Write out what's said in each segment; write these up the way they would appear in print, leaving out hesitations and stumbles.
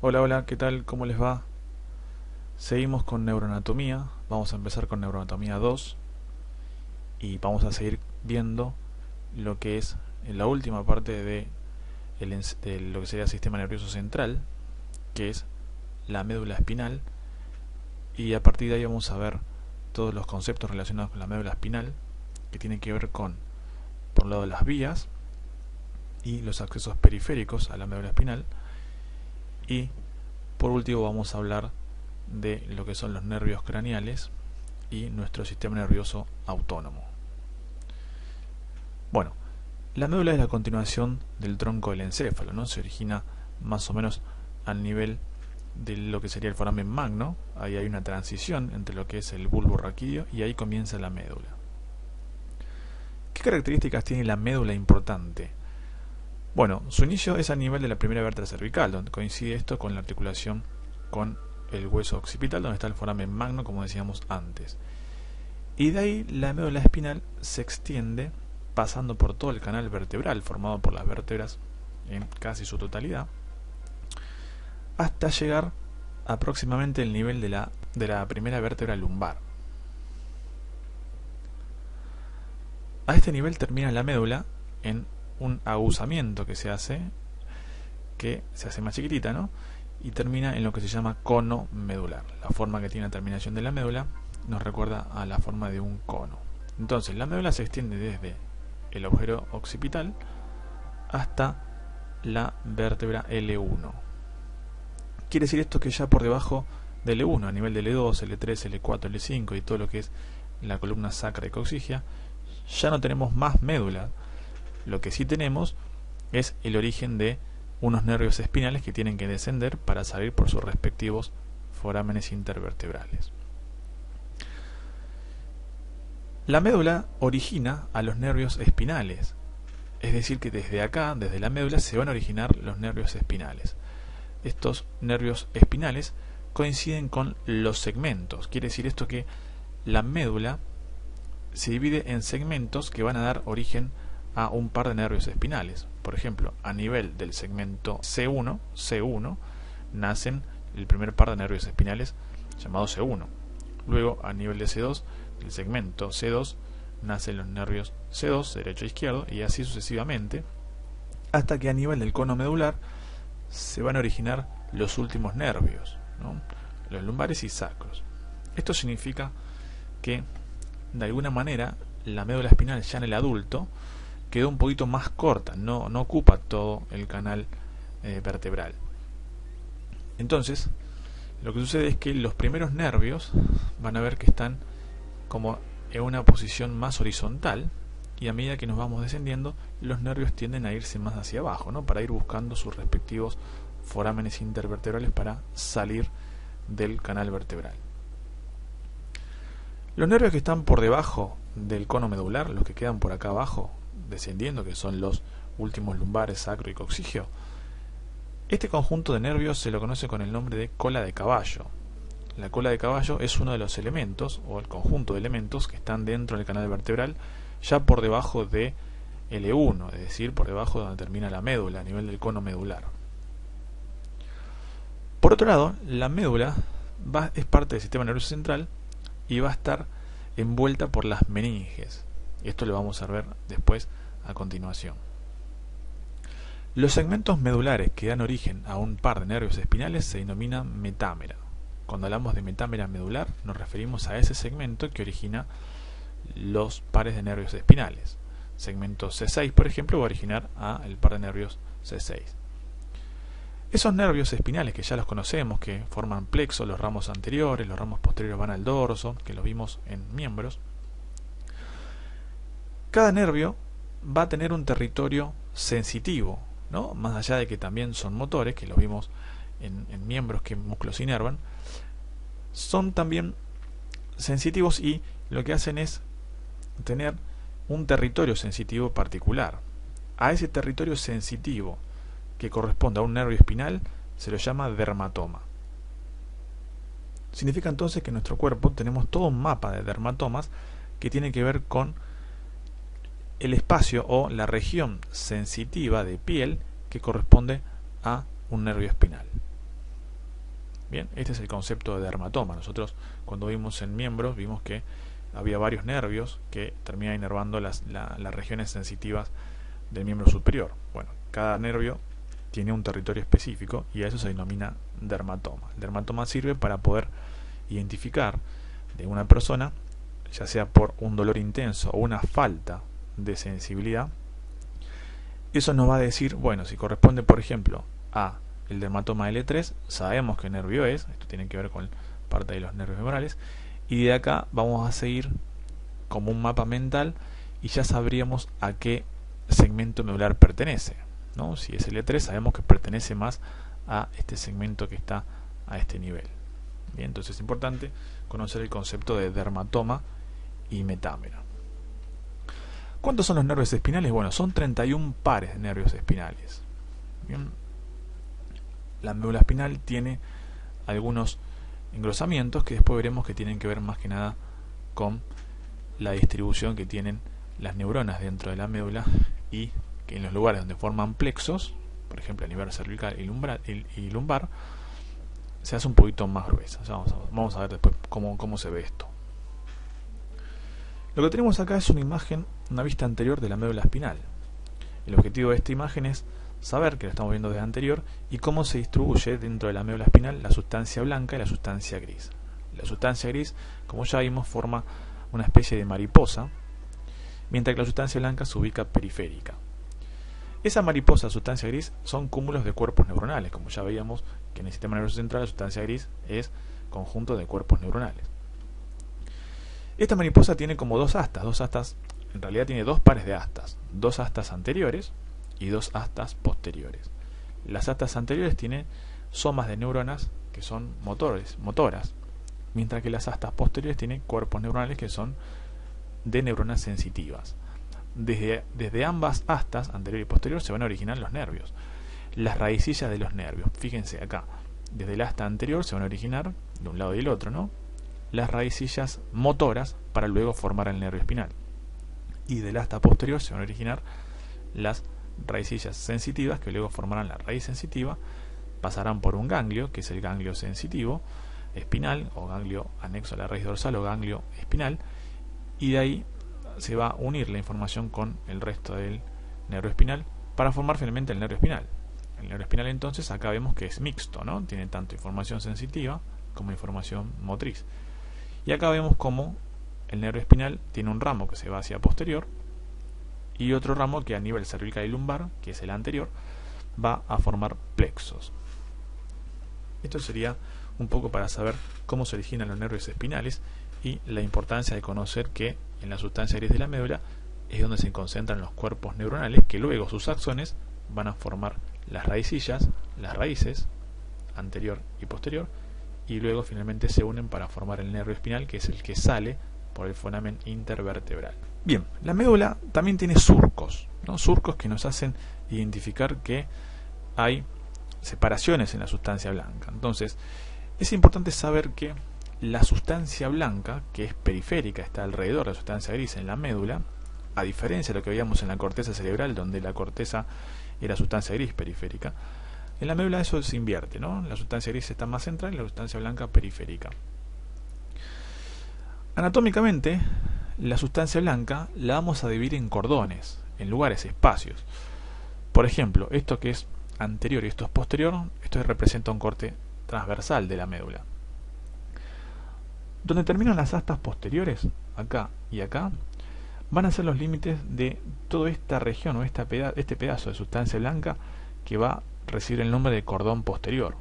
Hola, hola, ¿qué tal? ¿Cómo les va? Seguimos con neuroanatomía. Vamos a empezar con neuroanatomía 2 y vamos a seguir viendo lo que es la última parte de lo que sería el sistema nervioso central, que es la médula espinal, y a partir de ahí vamos a ver todos los conceptos relacionados con la médula espinal, que tienen que ver con, por un lado, las vías y los accesos periféricos a la médula espinal, y por último vamos a hablar de lo que son los nervios craneales y nuestro sistema nervioso autónomo. Bueno, la médula es la continuación del tronco del encéfalo, ¿no? Se origina más o menos al nivel de lo que sería el foramen magno. Ahí hay una transición entre lo que es el bulbo raquídeo y ahí comienza la médula. ¿Qué características tiene la médula importante? Bueno, su inicio es a nivel de la primera vértebra cervical, donde coincide esto con la articulación con el hueso occipital, donde está el foramen magno, como decíamos antes. Y de ahí la médula espinal se extiende pasando por todo el canal vertebral, formado por las vértebras en casi su totalidad, hasta llegar aproximadamente al nivel de la primera vértebra lumbar. A este nivel termina la médula en un aguzamiento que se hace más chiquitita, ¿no? Y termina en lo que se llama cono medular. La forma que tiene la terminación de la médula nos recuerda a la forma de un cono. Entonces, la médula se extiende desde el agujero occipital hasta la vértebra L1. Quiere decir esto que ya por debajo de L1, a nivel de L2, L3, L4, L5 y todo lo que es la columna sacra y coxigia, ya no tenemos más médula. Lo que sí tenemos es el origen de unos nervios espinales que tienen que descender para salir por sus respectivos forámenes intervertebrales. La médula origina a los nervios espinales, es decir que desde acá, desde la médula, se van a originar los nervios espinales. Estos nervios espinales coinciden con los segmentos, quiere decir esto que la médula se divide en segmentos que van a dar origen a un par de nervios espinales. Por ejemplo, a nivel del segmento C1 nacen el primer par de nervios espinales llamado C1. Luego, a nivel de C2, el segmento C2, nacen los nervios C2, derecho e izquierdo, y así sucesivamente, hasta que a nivel del cono medular se van a originar los últimos nervios, ¿no? Los lumbares y sacros. Esto significa que, de alguna manera, la médula espinal ya en el adulto quedó un poquito más corta, no ocupa todo el canal vertebral. Entonces, lo que sucede es que los primeros nervios van a ver que están como en una posición más horizontal, y a medida que nos vamos descendiendo, los nervios tienden a irse más hacia abajo, ¿no? Para ir buscando sus respectivos forámenes intervertebrales para salir del canal vertebral. Los nervios que están por debajo del cono medular, los que quedan por acá abajo, descendiendo, que son los últimos lumbares, sacro y coxigio, este conjunto de nervios se lo conoce con el nombre de cola de caballo. La cola de caballo es uno de los elementos, o el conjunto de elementos, que están dentro del canal vertebral, ya por debajo de L1, es decir, por debajo de donde termina la médula, a nivel del cono medular. Por otro lado, la médula es parte del sistema nervioso central y va a estar envuelta por las meninges. Esto lo vamos a ver después a continuación. Los segmentos medulares que dan origen a un par de nervios espinales se denominan metámera. Cuando hablamos de metámera medular nos referimos a ese segmento que origina los pares de nervios espinales. Segmento C6, por ejemplo, va a originar el par de nervios C6. Esos nervios espinales que ya los conocemos, que forman plexo, los ramos anteriores, los ramos posteriores van al dorso, que los vimos en miembros. Cada nervio va a tener un territorio sensitivo, ¿no? Más allá de que también son motores, que los vimos en miembros que músculos inervan, son también sensitivos y lo que hacen es tener un territorio sensitivo particular. A ese territorio sensitivo que corresponde a un nervio espinal se lo llama dermatoma. Significa entonces que en nuestro cuerpo tenemos todo un mapa de dermatomas que tiene que ver con el espacio o la región sensitiva de piel que corresponde a un nervio espinal. Bien, este es el concepto de dermatoma. Nosotros cuando vimos en miembros vimos que había varios nervios que terminan inervando las regiones sensitivas del miembro superior. Bueno, cada nervio tiene un territorio específico y a eso se denomina dermatoma. El dermatoma sirve para poder identificar de una persona, ya sea por un dolor intenso o una falta de sensibilidad. Eso nos va a decir, bueno, si corresponde por ejemplo a el dermatoma L3, sabemos qué nervio es, esto tiene que ver con parte de los nervios memorales, y de acá vamos a seguir como un mapa mental y ya sabríamos a qué segmento medular pertenece, ¿no? Si es L3 sabemos que pertenece más a este segmento que está a este nivel. Bien, entonces es importante conocer el concepto de dermatoma y metámera. ¿Cuántos son los nervios espinales? Bueno, son 31 pares de nervios espinales. Bien. La médula espinal tiene algunos engrosamientos que después veremos que tienen que ver más que nada con la distribución que tienen las neuronas dentro de la médula y que en los lugares donde forman plexos, por ejemplo a nivel cervical y lumbar, se hace un poquito más gruesa. Vamos a ver después cómo se ve esto. Lo que tenemos acá es una imagen, una vista anterior de la médula espinal. El objetivo de esta imagen es saber, que lo estamos viendo desde anterior, y cómo se distribuye dentro de la médula espinal la sustancia blanca y la sustancia gris. La sustancia gris, como ya vimos, forma una especie de mariposa, mientras que la sustancia blanca se ubica periférica. Esa mariposa, sustancia gris, son cúmulos de cuerpos neuronales, como ya veíamos que en el sistema nervioso central la sustancia gris es conjunto de cuerpos neuronales. Esta mariposa tiene como dos astas, en realidad tiene dos pares de astas, dos astas anteriores y dos astas posteriores. Las astas anteriores tienen somas de neuronas que son motoras, mientras que las astas posteriores tienen cuerpos neuronales que son de neuronas sensitivas. Desde ambas astas, anterior y posterior, se van a originar los nervios. Las raicillas de los nervios, fíjense acá, desde el asta anterior se van a originar, de un lado y del otro, ¿no?, las raicillas motoras para luego formar el nervio espinal. Y del asta posterior se van a originar las raicillas sensitivas que luego formarán la raíz sensitiva, pasarán por un ganglio, que es el ganglio sensitivo espinal, o ganglio anexo a la raíz dorsal, o ganglio espinal, y de ahí se va a unir la información con el resto del nervio espinal para formar finalmente el nervio espinal. El nervio espinal entonces acá vemos que es mixto, ¿no? Tiene tanto información sensitiva como información motriz. Y acá vemos cómo el nervio espinal tiene un ramo que se va hacia posterior y otro ramo que a nivel cervical y lumbar, que es el anterior, va a formar plexos. Esto sería un poco para saber cómo se originan los nervios espinales y la importancia de conocer que en la sustancia gris de la médula es donde se concentran los cuerpos neuronales que luego sus axones van a formar las raicillas, las raíces anterior y posterior, y luego finalmente se unen para formar el nervio espinal, que es el que sale por el foramen intervertebral. Bien, la médula también tiene surcos, ¿no? Surcos que nos hacen identificar que hay separaciones en la sustancia blanca. Entonces, es importante saber que la sustancia blanca, que es periférica, está alrededor de la sustancia gris en la médula, a diferencia de lo que veíamos en la corteza cerebral, donde la corteza era sustancia gris periférica, en la médula eso se invierte, ¿no? La sustancia gris está más central y la sustancia blanca periférica. Anatómicamente, la sustancia blanca la vamos a dividir en cordones, en lugares, espacios. Por ejemplo, esto que es anterior y esto es posterior, esto representa un corte transversal de la médula. Donde terminan las astas posteriores, acá y acá, van a ser los límites de toda esta región o este pedazo de sustancia blanca que va a recibir el nombre de cordón posterior.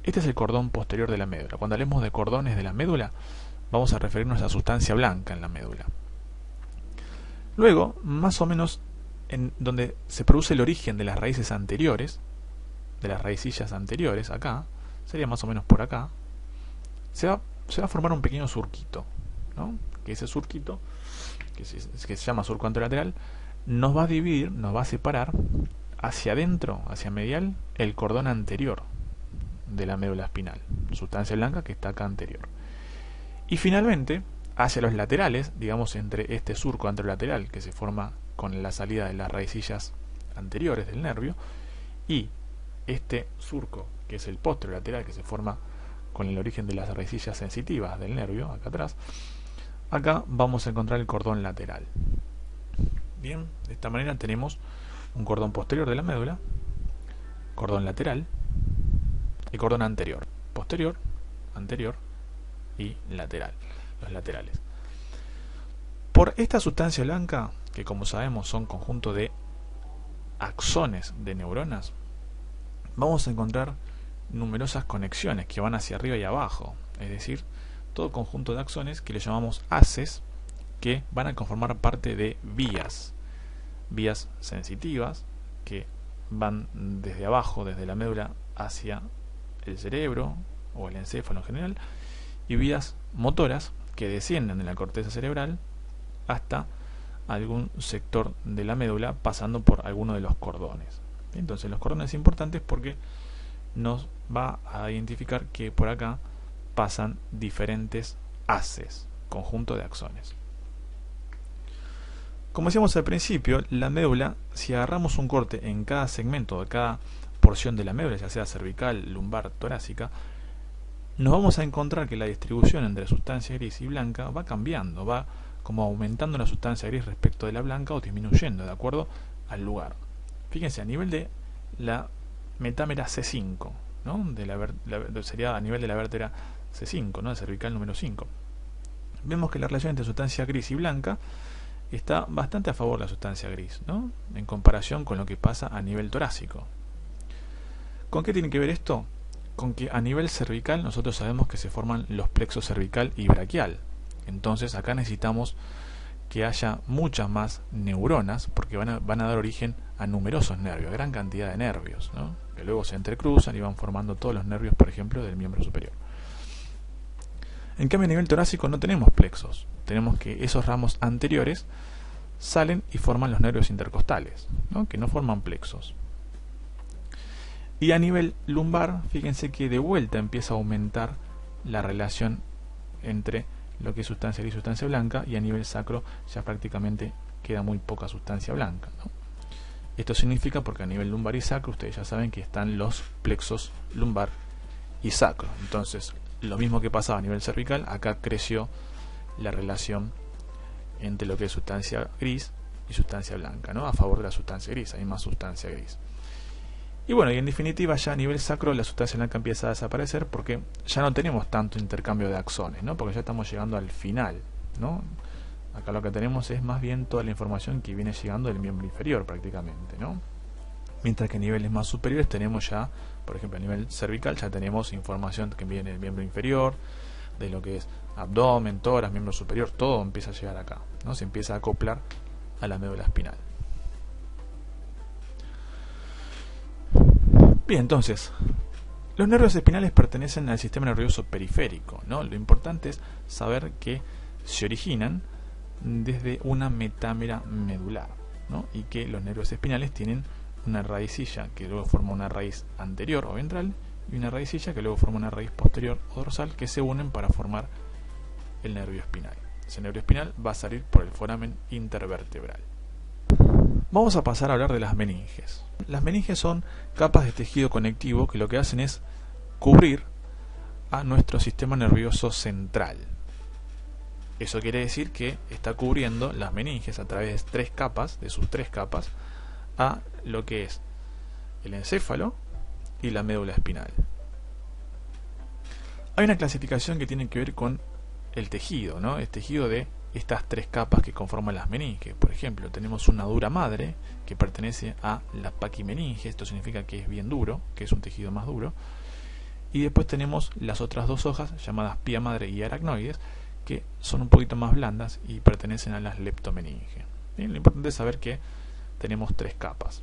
Este es el cordón posterior de la médula. Cuando hablemos de cordones de la médula, vamos a referirnos a sustancia blanca en la médula. Luego, más o menos en donde se produce el origen de las raíces anteriores, de las raicillas anteriores, acá, sería más o menos por acá, se va a formar un pequeño surquito, ¿no? Que ese surquito, que se llama surco anterolateral, nos va a dividir, nos va a separar hacia adentro, hacia medial, el cordón anterior de la médula espinal, sustancia blanca que está acá anterior. Y finalmente, hacia los laterales, digamos entre este surco anterolateral que se forma con la salida de las raicillas anteriores del nervio y este surco que es el posterolateral que se forma con el origen de las raicillas sensitivas del nervio, acá atrás, acá vamos a encontrar el cordón lateral. Bien, de esta manera tenemos un cordón posterior de la médula, cordón lateral y cordón anterior, posterior, anterior y lateral, los laterales. Por esta sustancia blanca, que como sabemos son conjunto de axones de neuronas, vamos a encontrar numerosas conexiones que van hacia arriba y abajo, es decir, todo conjunto de axones que le llamamos haces, que van a conformar parte de vías sensitivas que van desde abajo, desde la médula hacia el cerebro o el encéfalo en general, y vías motoras que descienden de la corteza cerebral hasta algún sector de la médula pasando por alguno de los cordones. Entonces los cordones importantes porque nos va a identificar que por acá pasan diferentes haces, conjunto de axones. Como decíamos al principio, la médula, si agarramos un corte en cada segmento de cada porción de la médula, ya sea cervical, lumbar, torácica, nos vamos a encontrar que la distribución entre sustancia gris y blanca va cambiando, va como aumentando la sustancia gris respecto de la blanca o disminuyendo de acuerdo al lugar. Fíjense, a nivel de la metámera C5, ¿no? Sería a nivel de la vértebra C5, ¿no? De cervical número 5. Vemos que la relación entre sustancia gris y blanca está bastante a favor de la sustancia gris, ¿no? En comparación con lo que pasa a nivel torácico. ¿Con qué tiene que ver esto? Con que a nivel cervical nosotros sabemos que se forman los plexos cervical y braquial. Entonces acá necesitamos que haya muchas más neuronas porque van a dar origen a numerosos nervios, a gran cantidad de nervios, ¿no? Que luego se entrecruzan y van formando todos los nervios, por ejemplo, del miembro superior. En cambio a nivel torácico no tenemos plexos, tenemos que esos ramos anteriores salen y forman los nervios intercostales, ¿no? Que no forman plexos. Y a nivel lumbar, fíjense que de vuelta empieza a aumentar la relación entre lo que es sustancia gris y sustancia blanca, y a nivel sacro ya prácticamente queda muy poca sustancia blanca, ¿no? Esto significa porque a nivel lumbar y sacro ustedes ya saben que están los plexos lumbar y sacro. Entonces, lo mismo que pasaba a nivel cervical, acá creció la relación entre lo que es sustancia gris y sustancia blanca, ¿no? A favor de la sustancia gris, hay más sustancia gris. Y bueno, y en definitiva ya a nivel sacro la sustancia blanca empieza a desaparecer porque ya no tenemos tanto intercambio de axones, ¿no? Porque ya estamos llegando al final, ¿no? Acá lo que tenemos es más bien toda la información que viene llegando del miembro inferior prácticamente, ¿no? Mientras que a niveles más superiores tenemos ya, por ejemplo a nivel cervical ya tenemos información que viene del miembro inferior, de lo que es abdomen, tórax, miembro superior, todo empieza a llegar acá, ¿no? Se empieza a acoplar a la médula espinal. Bien, entonces, los nervios espinales pertenecen al sistema nervioso periférico, ¿no? Lo importante es saber que se originan desde una metámera medular, ¿no? Y que los nervios espinales tienen una raicilla que luego forma una raíz anterior o ventral y una raicilla que luego forma una raíz posterior o dorsal que se unen para formar el nervio espinal. Ese nervio espinal va a salir por el foramen intervertebral. Vamos a pasar a hablar de las meninges. Las meninges son capas de tejido conectivo que lo que hacen es cubrir a nuestro sistema nervioso central. Eso quiere decir que está cubriendo las meninges a través de sus tres capas, a lo que es el encéfalo y la médula espinal. Hay una clasificación que tiene que ver con el tejido, ¿no? El tejido de estas tres capas que conforman las meninges. Por ejemplo, tenemos una dura madre que pertenece a la paquimeninge, esto significa que es bien duro, que es un tejido más duro. Y después tenemos las otras dos hojas llamadas pía madre y aracnoides, que son un poquito más blandas y pertenecen a las leptomeninges. Bien, lo importante es saber que tenemos tres capas.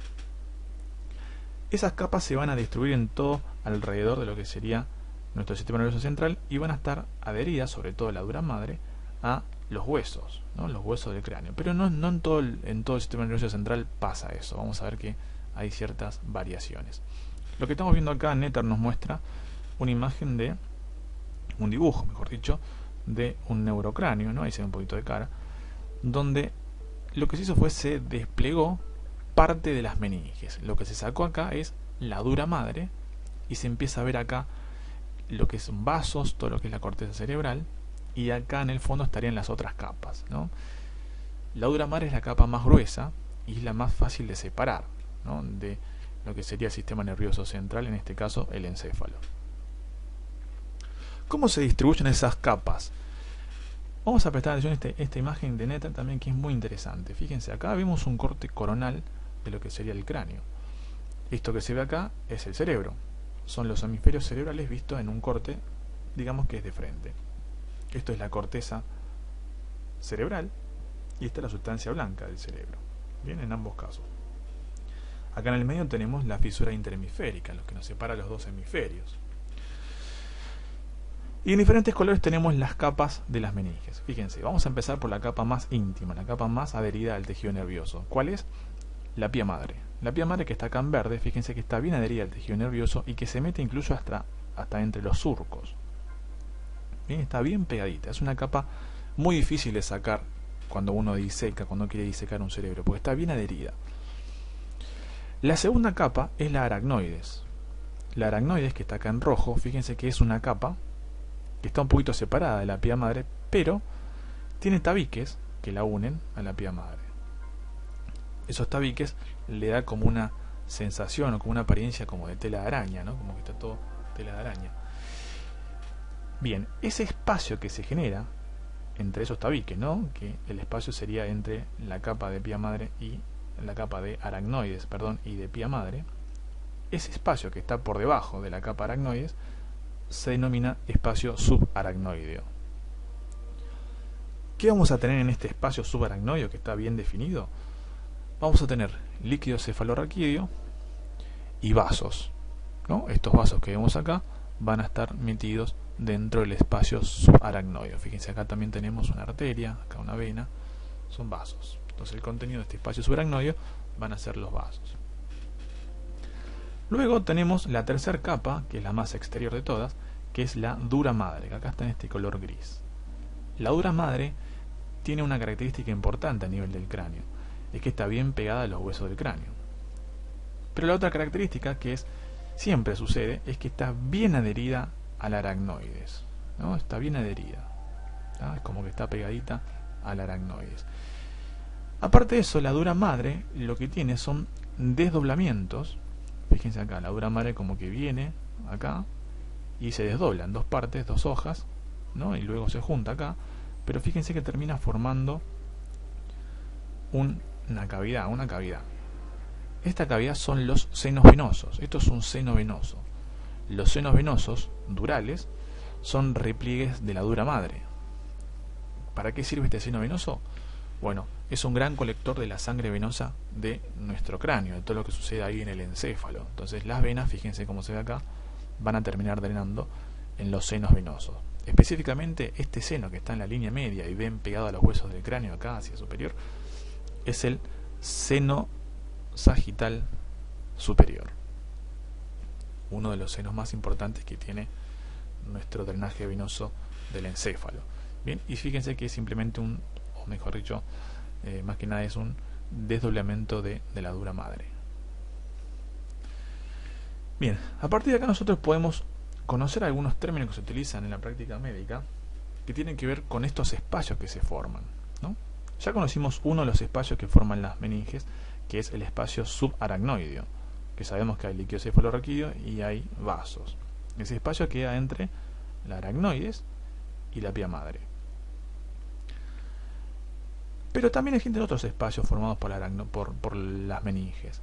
Esas capas se van a distribuir en todo alrededor de lo que sería nuestro sistema nervioso central y van a estar adheridas, sobre todo la dura madre, a los huesos, ¿no? Los huesos del cráneo. Pero no en todo el sistema nervioso central pasa eso. Vamos a ver que hay ciertas variaciones. Lo que estamos viendo acá, Netter nos muestra una imagen de un dibujo, mejor dicho, de un neurocráneo, ¿no? Ahí se ve un poquito de cara, donde lo que se hizo fue se desplegó parte de las meninges. Lo que se sacó acá es la dura madre y se empieza a ver acá lo que son vasos, todo lo que es la corteza cerebral, y acá en el fondo estarían las otras capas, ¿no? La dura madre es la capa más gruesa y es la más fácil de separar, ¿no?, de lo que sería el sistema nervioso central, en este caso el encéfalo. ¿Cómo se distribuyen esas capas? Vamos a prestar atención a esta imagen de Netter también, que es muy interesante. Fíjense, acá vemos un corte coronal de lo que sería el cráneo. Esto que se ve acá es el cerebro. Son los hemisferios cerebrales vistos en un corte, digamos que es de frente. Esto es la corteza cerebral y esta es la sustancia blanca del cerebro. Bien, en ambos casos. Acá en el medio tenemos la fisura interhemisférica, lo que nos separa los dos hemisferios. Y en diferentes colores tenemos las capas de las meninges. Fíjense, vamos a empezar por la capa más íntima, la capa más adherida al tejido nervioso. ¿Cuál es? La pía madre. La pía madre, que está acá en verde, fíjense que está bien adherida al tejido nervioso y que se mete incluso hasta entre los surcos. Bien, está bien pegadita. Es una capa muy difícil de sacar cuando uno diseca, cuando quiere disecar un cerebro, porque está bien adherida. La segunda capa es la aracnoides. La aracnoides, que está acá en rojo, fíjense que es una capa que está un poquito separada de la pía madre, pero tiene tabiques que la unen a la pía madre. Esos tabiques le da como una sensación o como una apariencia como de tela de araña, ¿no? Como que está todo tela de araña. Bien, ese espacio que se genera entre esos tabiques, ¿no?, que el espacio sería entre la capa de pía madre y la capa de aracnoides, y de pía madre, ese espacio que está por debajo de la capa aracnoides se denomina espacio subaracnoideo. ¿Qué vamos a tener en este espacio subaracnoideo que está bien definido? Vamos a tener líquido cefalorraquídeo y vasos, ¿no? Estos vasos que vemos acá van a estar metidos dentro del espacio subaracnoideo. Fíjense, acá también tenemos una arteria, acá una vena, son vasos. Entonces el contenido de este espacio subaracnoideo van a ser los vasos. Luego tenemos la tercera capa, que es la más exterior de todas, que es la dura madre, que acá está en este color gris. La dura madre tiene una característica importante a nivel del cráneo, es que está bien pegada a los huesos del cráneo. Pero la otra característica, que siempre sucede, es que está bien adherida al aracnoides, ¿no? Está bien adherida, ¿no? Es como que está pegadita al aracnoides. Aparte de eso, la dura madre lo que tiene son desdoblamientos. Fíjense acá, la dura madre como que viene acá y se desdobla en dos partes, dos hojas, ¿no? Y luego se junta acá, pero fíjense que termina formando una cavidad. Esta cavidad son los senos venosos. Esto es un seno venoso. Los senos venosos durales son repliegues de la dura madre. ¿Para qué sirve este seno venoso? Bueno, es un gran colector de la sangre venosa de nuestro cráneo, de todo lo que sucede ahí en el encéfalo. Entonces las venas, fíjense cómo se ve acá, van a terminar drenando en los senos venosos. Específicamente este seno que está en la línea media y ven pegado a los huesos del cráneo acá hacia superior, es el seno sagital superior, uno de los senos más importantes que tiene nuestro drenaje venoso del encéfalo. Bien, y fíjense que es simplemente o mejor dicho, más que nada es un desdoblamiento de la dura madre. Bien, a partir de acá nosotros podemos conocer algunos términos que se utilizan en la práctica médica que tienen que ver con estos espacios que se forman, ¿no? Ya conocimos uno de los espacios que forman las meninges, que es el espacio subaracnoideo, que sabemos que hay líquido cefalorraquídeo y hay vasos. Ese espacio queda entre la aracnoides y la pía madre. Pero también existen otros espacios formados por las meninges.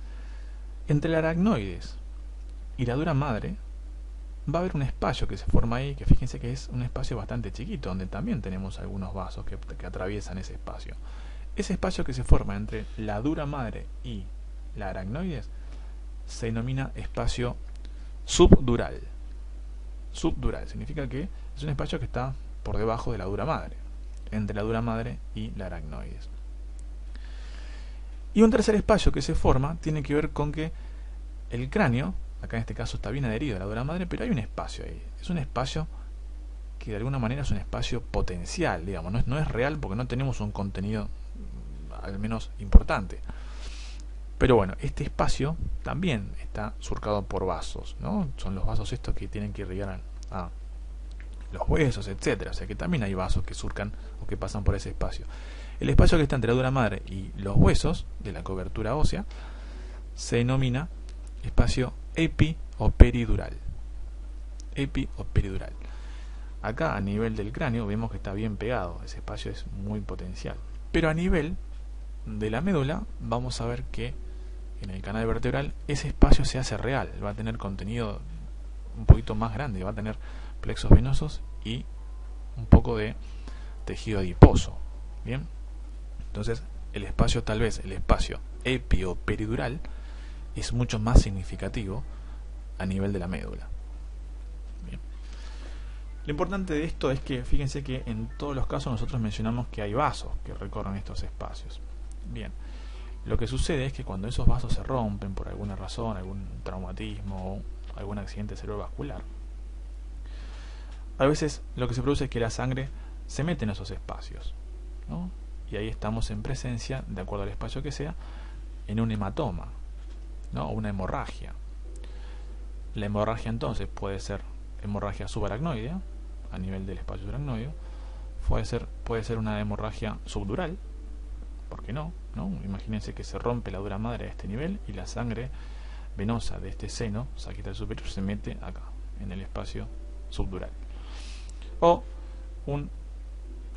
Entre la aracnoides y la dura madre va a haber un espacio que se forma ahí, que fíjense que es un espacio bastante chiquito, donde también tenemos algunos vasos que atraviesan ese espacio. Ese espacio que se forma entre la dura madre y la aracnoides se denomina espacio subdural. Subdural significa que es un espacio que está por debajo de la dura madre, entre la dura madre y la aracnoides. Y un tercer espacio que se forma tiene que ver con que el cráneo, acá en este caso está bien adherido a la dura madre, pero hay un espacio ahí. Es un espacio que de alguna manera es un espacio potencial, digamos, no es real porque no tenemos un contenido al menos importante. Pero bueno, este espacio también está surcado por vasos, ¿no? Son los vasos estos que tienen que irrigar a los huesos, etcétera. O sea que también hay vasos que surcan o que pasan por ese espacio. El espacio que está entre la dura madre y los huesos de la cobertura ósea se denomina espacio epi o peridural. Epi o peridural. Acá a nivel del cráneo vemos que está bien pegado, ese espacio es muy potencial. Pero a nivel de la médula vamos a ver que en el canal vertebral ese espacio se hace real, va a tener contenido un poquito más grande, va a tener plexos venosos y un poco de tejido adiposo. Bien, entonces el espacio, tal vez el espacio epi o peridural, es mucho más significativo a nivel de la médula. Bien. Lo importante de esto es que fíjense que en todos los casos nosotros mencionamos que hay vasos que recorren estos espacios. Bien, lo que sucede es que cuando esos vasos se rompen por alguna razón, algún traumatismo o algún accidente cerebrovascular, a veces lo que se produce es que la sangre se mete en esos espacios, ¿no? Y ahí estamos en presencia, de acuerdo al espacio que sea, en un hematoma, ¿no? O una hemorragia. La hemorragia entonces puede ser hemorragia subaracnoidea, a nivel del espacio subaracnoideo, puede ser una hemorragia subdural, ¿por qué no? Imagínense que se rompe la dura madre a este nivel y la sangre venosa de este seno sagital superior se mete acá, en el espacio subdural. O una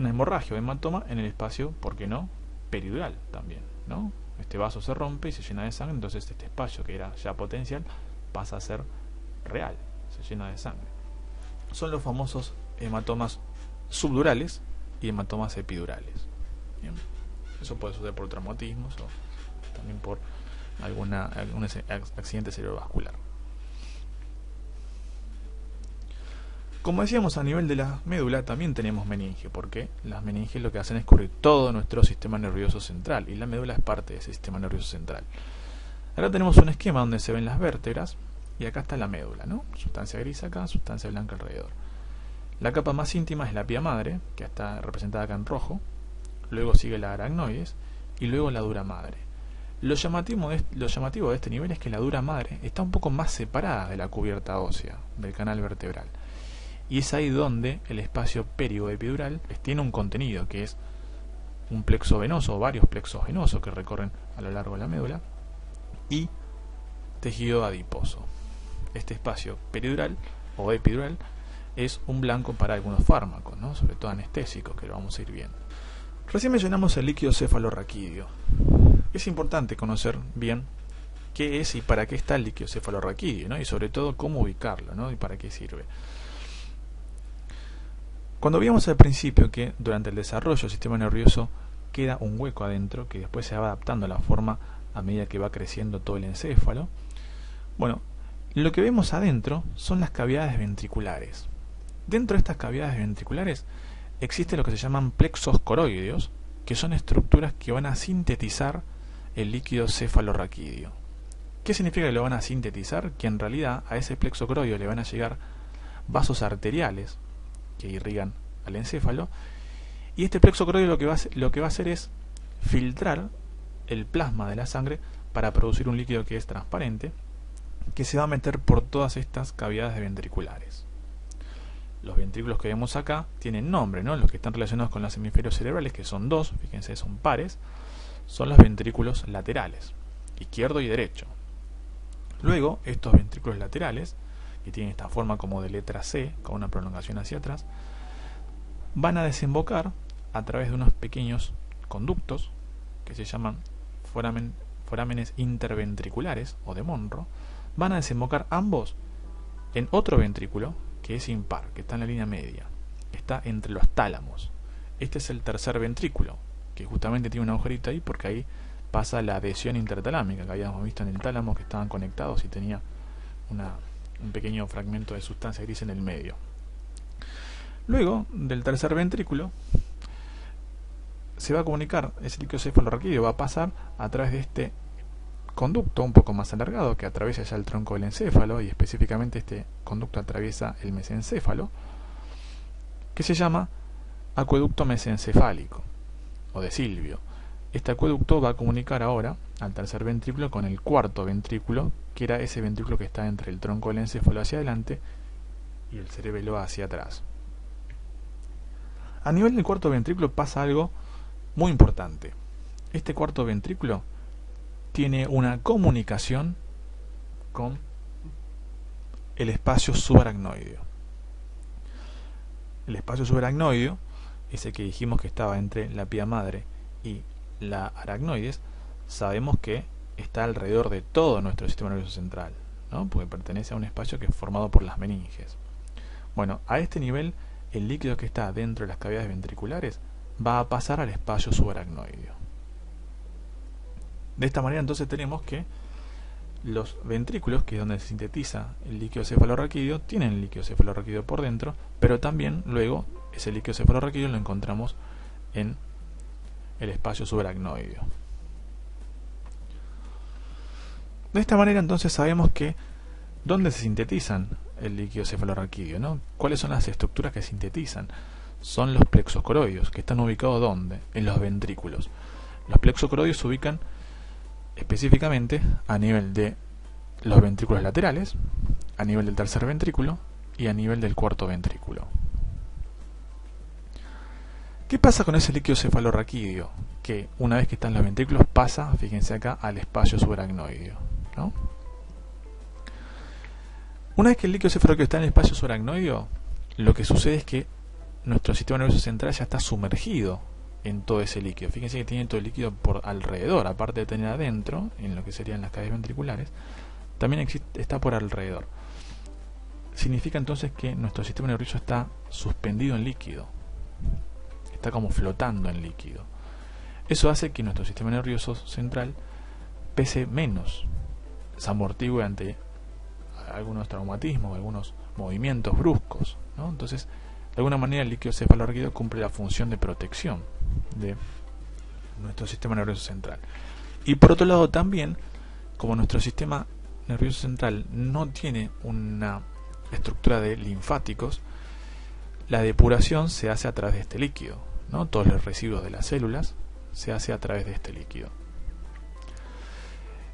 hemorragia o hematoma en el espacio, ¿por qué no? Peridural también, ¿no? Este vaso se rompe y se llena de sangre, entonces este espacio que era ya potencial pasa a ser real, se llena de sangre. Son los famosos hematomas subdurales y hematomas epidurales. Bien. Eso puede suceder por traumatismos o también por algún accidente cerebrovascular. Como decíamos, a nivel de la médula también tenemos meninge, porque las meninges lo que hacen es cubrir todo nuestro sistema nervioso central, y la médula es parte de ese sistema nervioso central. Acá tenemos un esquema donde se ven las vértebras, y acá está la médula, ¿no? Sustancia gris acá, sustancia blanca alrededor. La capa más íntima es la pía madre, que está representada acá en rojo, luego sigue la aracnoides, y luego la dura madre. Lo llamativo de este nivel es que la dura madre está un poco más separada de la cubierta ósea, del canal vertebral. Y es ahí donde el espacio perigoepidural tiene un contenido, que es un plexo venoso o varios plexos venosos que recorren a lo largo de la médula y tejido adiposo. Este espacio peridural o epidural es un blanco para algunos fármacos, ¿no? Sobre todo anestésicos, que lo vamos a ir viendo. Recién mencionamos el líquido cefalorraquídeo. Es importante conocer bien qué es y para qué está el líquido cefalorraquídeo, ¿no? Y sobre todo cómo ubicarlo, ¿no? Y para qué sirve. Cuando vimos al principio que durante el desarrollo del sistema nervioso queda un hueco adentro que después se va adaptando a la forma a medida que va creciendo todo el encéfalo, bueno, lo que vemos adentro son las cavidades ventriculares. Dentro de estas cavidades ventriculares existe lo que se llaman plexos coroideos, que son estructuras que van a sintetizar el líquido cefalorraquídeo. ¿Qué significa que lo van a sintetizar? Que en realidad a ese plexo coroideo le van a llegar vasos arteriales que irrigan al encéfalo, y este plexo coroideo lo que va a hacer es filtrar el plasma de la sangre para producir un líquido que es transparente, que se va a meter por todas estas cavidades ventriculares. Los ventrículos que vemos acá tienen nombre, ¿no? Los que están relacionados con los hemisferios cerebrales, que son dos, fíjense, son pares, son los ventrículos laterales, izquierdo y derecho. Luego, estos ventrículos laterales, que tienen esta forma como de letra C, con una prolongación hacia atrás, van a desembocar a través de unos pequeños conductos que se llaman forámenes interventriculares o de Monro. Van a desembocar ambos en otro ventrículo que es impar, que está en la línea media, está entre los tálamos. Este es el tercer ventrículo, que justamente tiene un agujerito ahí porque ahí pasa la adhesión intertalámica que habíamos visto en el tálamo, que estaban conectados y tenía un pequeño fragmento de sustancia gris en el medio. Luego del tercer ventrículo se va a comunicar, ese líquido cefalorraquídeo va a pasar a través de este conducto un poco más alargado que atraviesa ya el tronco del encéfalo, y específicamente este conducto atraviesa el mesencéfalo, que se llama acueducto mesencefálico o de Silvio. este acueducto va a comunicar ahora al tercer ventrículo con el cuarto ventrículo, que era ese ventrículo que está entre el tronco del encéfalo hacia adelante y el cerebelo hacia atrás. A nivel del cuarto ventrículo pasa algo muy importante. Este cuarto ventrículo tiene una comunicación con el espacio subaracnoideo. El espacio subaracnoideo, ese que dijimos que estaba entre la pía madre y la aracnoides, sabemos que está alrededor de todo nuestro sistema nervioso central, ¿no? Porque pertenece a un espacio que es formado por las meninges. Bueno, a este nivel, el líquido que está dentro de las cavidades ventriculares va a pasar al espacio subaracnoideo. De esta manera entonces tenemos que los ventrículos, que es donde se sintetiza el líquido cefalorraquídeo, tienen el líquido cefalorraquídeo por dentro, pero también luego ese líquido cefalorraquídeo lo encontramos en el espacio subaracnoideo. De esta manera entonces sabemos que ¿dónde se sintetizan el líquido cefalorraquídeo, ¿no? ¿Cuáles son las estructuras que sintetizan? Son los plexos coroideos, que están ubicados ¿dónde? En los ventrículos. Los plexos coroideos se ubican específicamente a nivel de los ventrículos laterales, a nivel del tercer ventrículo y a nivel del cuarto ventrículo. ¿Qué pasa con ese líquido cefalorraquídeo? Que una vez que está en los ventrículos pasa, fíjense acá, al espacio subaracnoideo, ¿no? Una vez que el líquido cefalorraquídeo está en el espacio subaracnoideo, lo que sucede es que nuestro sistema nervioso central ya está sumergido en todo ese líquido. Fíjense que tiene todo el líquido por alrededor, aparte de tener adentro, en lo que serían las cavidades ventriculares, también está por alrededor. Significa entonces que nuestro sistema nervioso está suspendido en líquido, está como flotando en líquido. Eso hace que nuestro sistema nervioso central pese menos, se amortigue ante algunos traumatismos, algunos movimientos bruscos, ¿no? Entonces, de alguna manera el líquido cefalorraquídeo cumple la función de protección de nuestro sistema nervioso central. Y por otro lado también, como nuestro sistema nervioso central no tiene una estructura de linfáticos, la depuración se hace a través de este líquido, ¿no? Todos los residuos de las células se hace a través de este líquido.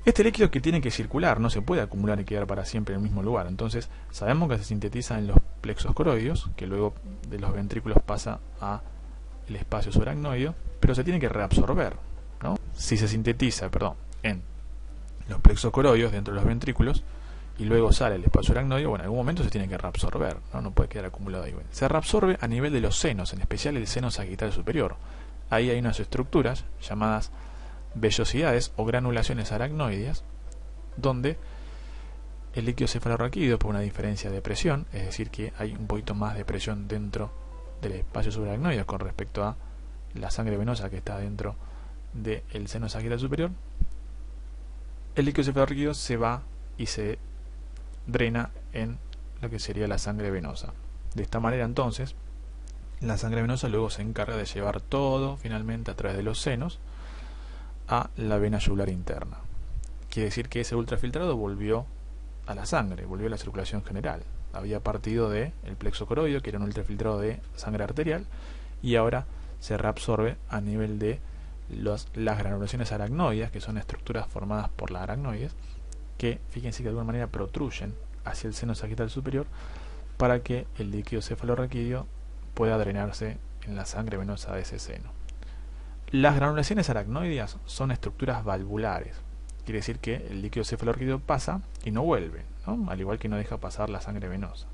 Este líquido que tiene que circular, no se puede acumular y quedar para siempre en el mismo lugar. Entonces sabemos que se sintetiza en los plexos coroideos, que luego de los ventrículos pasa a el espacio subaracnoideo, pero se tiene que reabsorber, ¿no? Si se sintetiza, en los plexos coroideos dentro de los ventrículos y luego sale al espacio subaracnoideo, bueno, en algún momento se tiene que reabsorber, ¿no? No puede quedar acumulado ahí. Bueno, se reabsorbe a nivel de los senos, en especial el seno sagital superior. Ahí hay unas estructuras llamadas vellosidades o granulaciones aracnoideas, donde el líquido cefalorraquídeo, por una diferencia de presión, es decir, que hay un poquito más de presión dentro del espacio subaracnoideo con respecto a la sangre venosa que está dentro del seno sagital superior, el líquido cefalorraquídeo se va y se drena en lo que sería la sangre venosa. De esta manera entonces la sangre venosa luego se encarga de llevar todo finalmente a través de los senos a la vena yugular interna. Quiere decir que ese ultrafiltrado volvió a la sangre, volvió a la circulación general. Había partido del plexo coroideo, que era un ultrafiltrado de sangre arterial, y ahora se reabsorbe a nivel de las granulaciones aracnoides, que son estructuras formadas por las aracnoides, que fíjense que de alguna manera protruyen hacia el seno sagital superior para que el líquido cefalorraquídeo pueda drenarse en la sangre venosa de ese seno. Las granulaciones aracnoideas son estructuras valvulares, quiere decir que el líquido cefalorraquídeo pasa y no vuelve, ¿no? Al igual que no deja pasar la sangre venosa.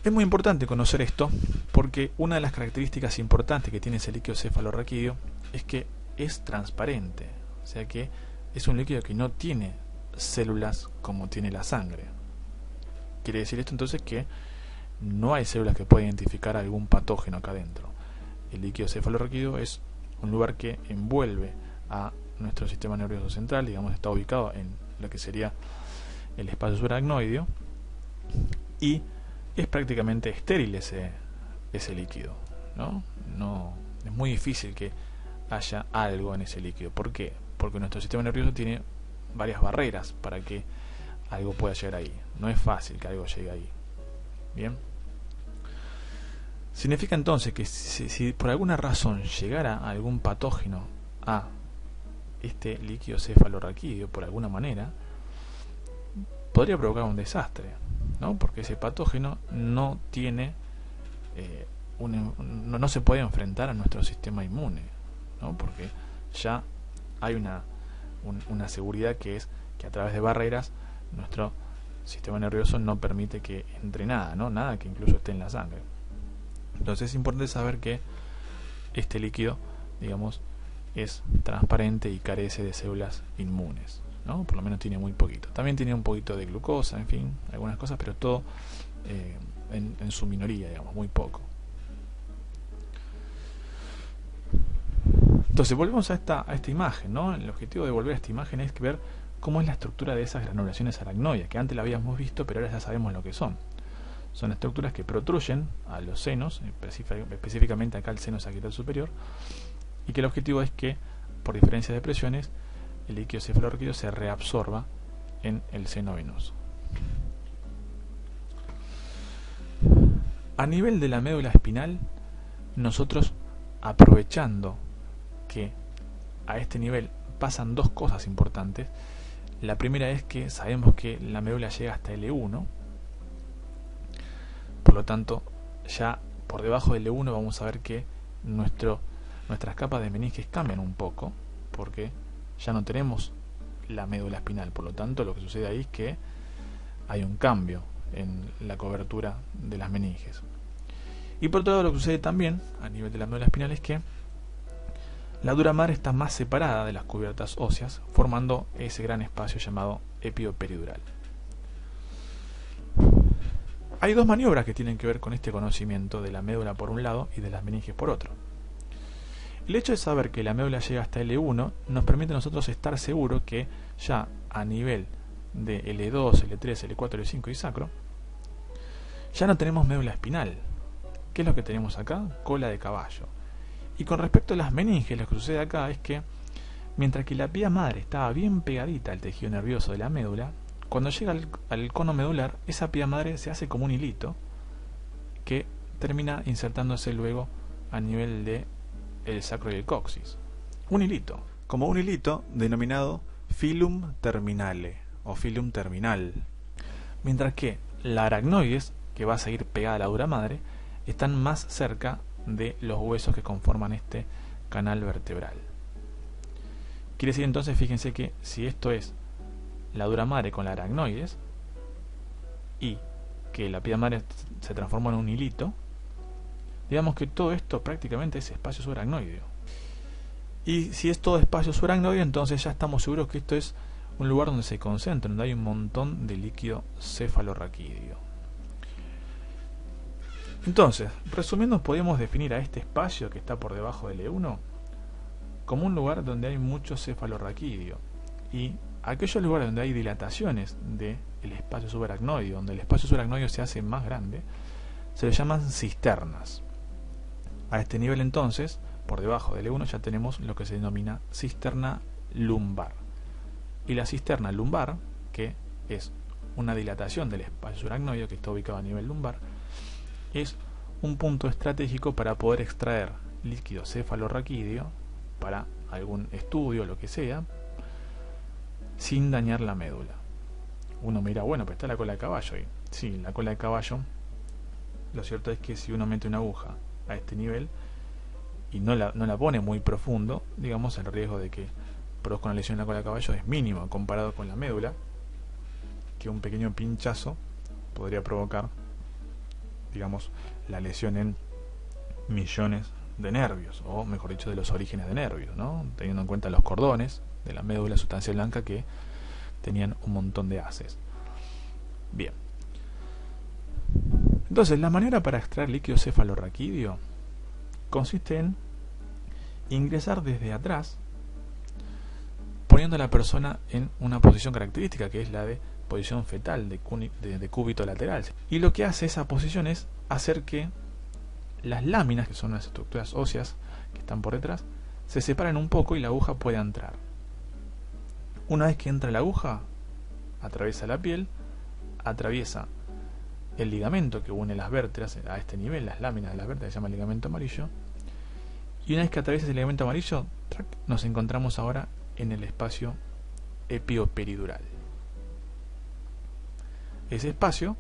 Es muy importante conocer esto porque una de las características importantes que tiene ese líquido cefalorraquídeo es que es transparente, o sea que es un líquido que no tiene células como tiene la sangre. Quiere decir esto entonces que no hay células que puedan identificar algún patógeno acá adentro. El líquido cefalorraquídeo es un lugar que envuelve a nuestro sistema nervioso central, digamos, está ubicado en lo que sería el espacio subaracnoideo y es prácticamente estéril ese líquido, ¿no? Es muy difícil que haya algo en ese líquido. ¿Por qué? Porque nuestro sistema nervioso tiene varias barreras para que algo pueda llegar ahí. No es fácil que algo llegue ahí. Bien. Significa entonces que si por alguna razón llegara algún patógeno a este líquido cefalorraquídeo, por alguna manera, podría provocar un desastre, ¿no? Porque ese patógeno no tiene no se puede enfrentar a nuestro sistema inmune, ¿no? Porque ya hay una seguridad que es que a través de barreras nuestro sistema nervioso no permite que entre nada, ¿no? Nada que incluso esté en la sangre. Entonces es importante saber que este líquido, digamos, es transparente y carece de células inmunes, ¿no? Por lo menos tiene muy poquito. También tiene un poquito de glucosa, en fin, algunas cosas, pero todo en su minoría, digamos, muy poco. Entonces volvemos a esta imagen, ¿no? El objetivo de volver a esta imagen es ver cómo es la estructura de esas granulaciones aracnoides, que antes la habíamos visto, pero ahora ya sabemos lo que son. Son estructuras que protruyen a los senos, específicamente acá el seno sagittal superior, y que el objetivo es que, por diferencia de presiones, el líquido cefalorraquídeo se reabsorba en el seno venoso. A nivel de la médula espinal, nosotros, aprovechando que a este nivel pasan dos cosas importantes. La primera es que sabemos que la médula llega hasta L1, por lo tanto ya por debajo de L1 vamos a ver que nuestras capas de meninges cambian un poco, porque ya no tenemos la médula espinal, por lo tanto lo que sucede ahí es que hay un cambio en la cobertura de las meninges. Y por otro lado, lo que sucede también a nivel de la médula espinal es que la dura madre está más separada de las cubiertas óseas, formando ese gran espacio llamado epioperidural. Hay dos maniobras que tienen que ver con este conocimiento de la médula por un lado y de las meninges por otro. El hecho de saber que la médula llega hasta L1 nos permite a nosotros estar seguros que ya a nivel de L2, L3, L4, L5 y sacro, ya no tenemos médula espinal. ¿Qué es lo que tenemos acá? Cola de caballo. Y con respecto a las meninges, lo que sucede acá es que, mientras que la pía madre estaba bien pegadita al tejido nervioso de la médula, cuando llega al cono medular, esa pía madre se hace como un hilito que termina insertándose luego a nivel de el sacro y el coxis. Un hilito. Como un hilito denominado filum terminale o filum terminal. Mientras que la aracnoides, que va a seguir pegada a la dura madre, están más cerca de los huesos que conforman este canal vertebral. Quiere decir entonces, fíjense que si esto es la dura madre con la aracnoides y que la pía madre se transforma en un hilito, digamos que todo esto prácticamente es espacio subaracnoideo. Y si es todo espacio subaracnoideo, entonces ya estamos seguros que esto es un lugar donde se concentra, donde hay un montón de líquido cefalorraquídeo. Entonces, resumiendo, podemos definir a este espacio que está por debajo del E1 como un lugar donde hay mucho cefalorraquídeo, y aquellos lugares donde hay dilataciones del espacio subaracnoideo, donde el espacio subaracnoideo se hace más grande, se le llaman cisternas. A este nivel entonces, por debajo del E1 ya tenemos lo que se denomina cisterna lumbar. Y la cisterna lumbar, que es una dilatación del espacio subaracnoideo que está ubicado a nivel lumbar, es un punto estratégico para poder extraer líquido cefalorraquídeo para algún estudio o lo que sea, sin dañar la médula. Uno mira, bueno, pero está la cola de caballo ahí. Sí, la cola de caballo, lo cierto es que si uno mete una aguja a este nivel y no la pone muy profundo, digamos, el riesgo de que produzca una lesión en la cola de caballo es mínimo comparado con la médula, que un pequeño pinchazo podría provocar, digamos, la lesión en millones de nervios, o mejor dicho, de los orígenes de nervios, ¿no? Teniendo en cuenta los cordones de la médula, sustancia blanca, que tenían un montón de haces. Bien. Entonces, la manera para extraer líquido cefalorraquídeo consiste en ingresar desde atrás, poniendo a la persona en una posición característica, que es la de posición fetal, de cúbito lateral. Y lo que hace esa posición es hacer que las láminas, que son las estructuras óseas que están por detrás, se separen un poco y la aguja pueda entrar. Una vez que entra la aguja, atraviesa la piel, atraviesa el ligamento que une las vértebras a este nivel, las láminas de las vértebras, se llama ligamento amarillo. Y una vez que atraviesa ese ligamento amarillo, nos encontramos ahora en el espacio epioperidural. Ese espacio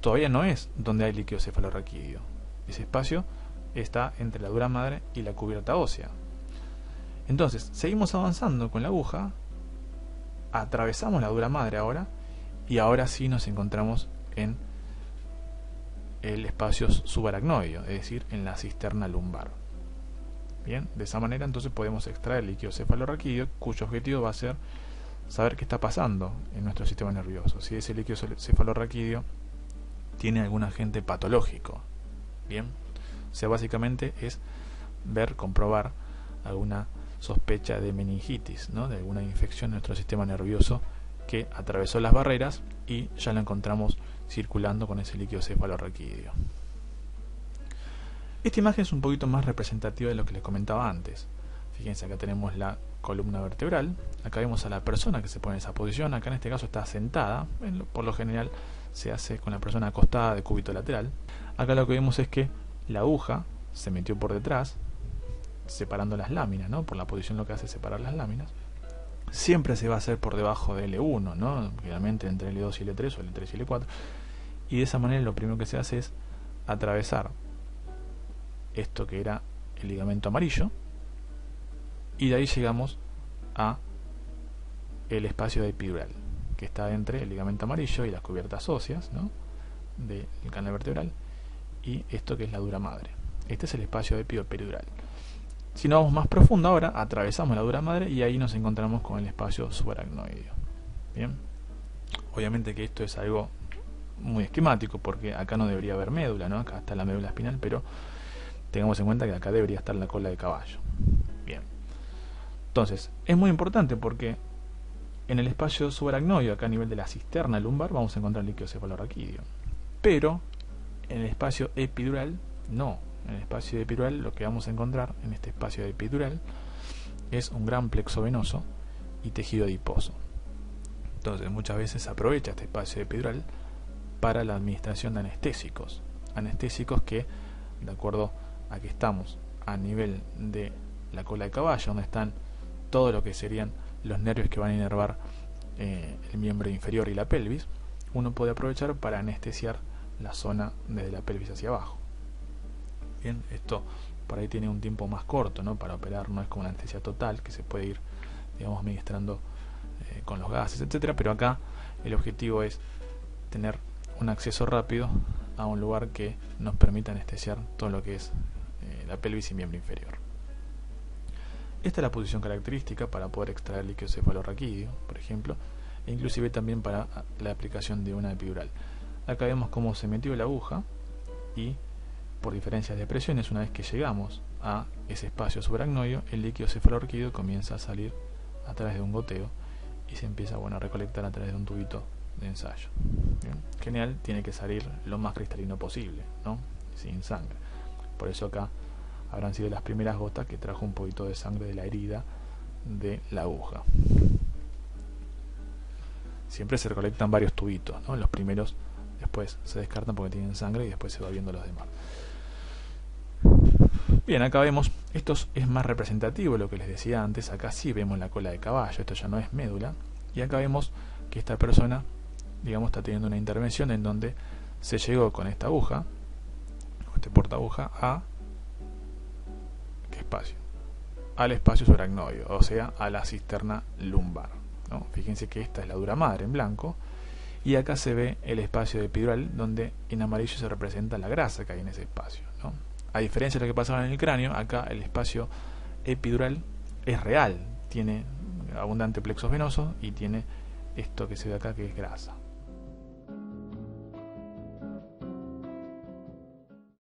todavía no es donde hay líquido cefalorraquídeo. Ese espacio está entre la dura madre y la cubierta ósea. Entonces, seguimos avanzando con la aguja, atravesamos la dura madre ahora, y ahora sí nos encontramos en el espacio subaracnoideo, es decir, en la cisterna lumbar. Bien, de esa manera entonces podemos extraer el líquido cefalorraquídeo, cuyo objetivo va a ser saber qué está pasando en nuestro sistema nervioso, si ese líquido cefalorraquídeo tiene algún agente patológico. Bien, o sea, básicamente es ver, comprobar alguna sospecha de meningitis, ¿no? De alguna infección en nuestro sistema nervioso que atravesó las barreras y ya la encontramos circulando con ese líquido cefalorraquídeo. Esta imagen es un poquito más representativa de lo que les comentaba antes. Fíjense, acá tenemos la columna vertebral, acá vemos a la persona que se pone en esa posición, acá en este caso está sentada, por lo general se hace con la persona acostada de cúbito lateral. Acá lo que vemos es que la aguja se metió por detrás, separando las láminas, ¿no? Por la posición lo que hace es separar las láminas. Siempre se va a hacer por debajo de L1, ¿no? Generalmente entre L2 y L3 o L3 y L4. Y de esa manera lo primero que se hace es atravesar esto que era el ligamento amarillo, y de ahí llegamos a el espacio epidural, que está entre el ligamento amarillo y las cubiertas óseas, ¿no? Del canal vertebral, y esto que es la dura madre. Este es el espacio epioperidural. Si nos vamos más profundo ahora, atravesamos la dura madre y ahí nos encontramos con el espacio subaracnoideo. Bien, obviamente que esto es algo muy esquemático porque acá no debería haber médula, ¿no? Acá está la médula espinal, pero tengamos en cuenta que acá debería estar la cola de caballo. Bien, entonces es muy importante porque en el espacio subaracnoideo, acá a nivel de la cisterna lumbar, vamos a encontrar líquido cefalorraquídeo, pero en el espacio epidural no. En el espacio epidural lo que vamos a encontrar en este espacio epidural es un gran plexo venoso y tejido adiposo. Entonces muchas veces se aprovecha este espacio epidural para la administración de anestésicos que, de acuerdo a que estamos a nivel de la cola de caballo, donde están todo lo que serían los nervios que van a inervar el miembro inferior y la pelvis, uno puede aprovechar para anestesiar la zona desde la pelvis hacia abajo. Bien, esto por ahí tiene un tiempo más corto, ¿no? Para operar, no es como una anestesia total que se puede ir, digamos, administrando con los gases, etcétera, pero acá el objetivo es tener un acceso rápido a un lugar que nos permita anestesiar todo lo que es la pelvis y miembro inferior. Esta es la posición característica para poder extraer líquido cefalorraquídeo, por ejemplo, e inclusive también para la aplicación de una epidural. Acá vemos cómo se metió la aguja y por diferencias de presiones, una vez que llegamos a ese espacio subaracnoideo, el líquido cefalorraquídeo comienza a salir a través de un goteo y se empieza a recolectar a través de un tubito de ensayo. Bien. Genial, tiene que salir lo más cristalino posible, ¿no? Sin sangre. Por eso acá habrán sido las primeras gotas que trajo un poquito de sangre de la herida de la aguja. Siempre se recolectan varios tubitos, ¿no? Los primeros después se descartan porque tienen sangre y después se va viendo los demás. Bien, acá vemos, esto es más representativo de lo que les decía antes. Acá sí vemos la cola de caballo, esto ya no es médula, y acá vemos que esta persona, digamos, está teniendo una intervención en donde se llegó con esta aguja, este porta aguja, a ¿qué espacio? Al espacio subaracnoideo, o sea, a la cisterna lumbar, ¿no? Fíjense que esta es la dura madre en blanco, y acá se ve el espacio epidural, donde en amarillo se representa la grasa que hay en ese espacio, ¿no? A diferencia de lo que pasaba en el cráneo, acá el espacio epidural es real, tiene abundante plexo venoso y tiene esto que se ve acá que es grasa.